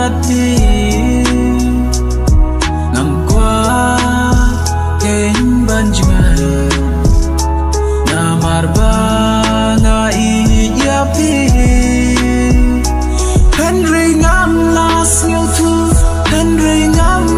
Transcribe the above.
hati ngam kwa ken banjingan namar banga iyapi Henry ngam las ngil tu Henry ngam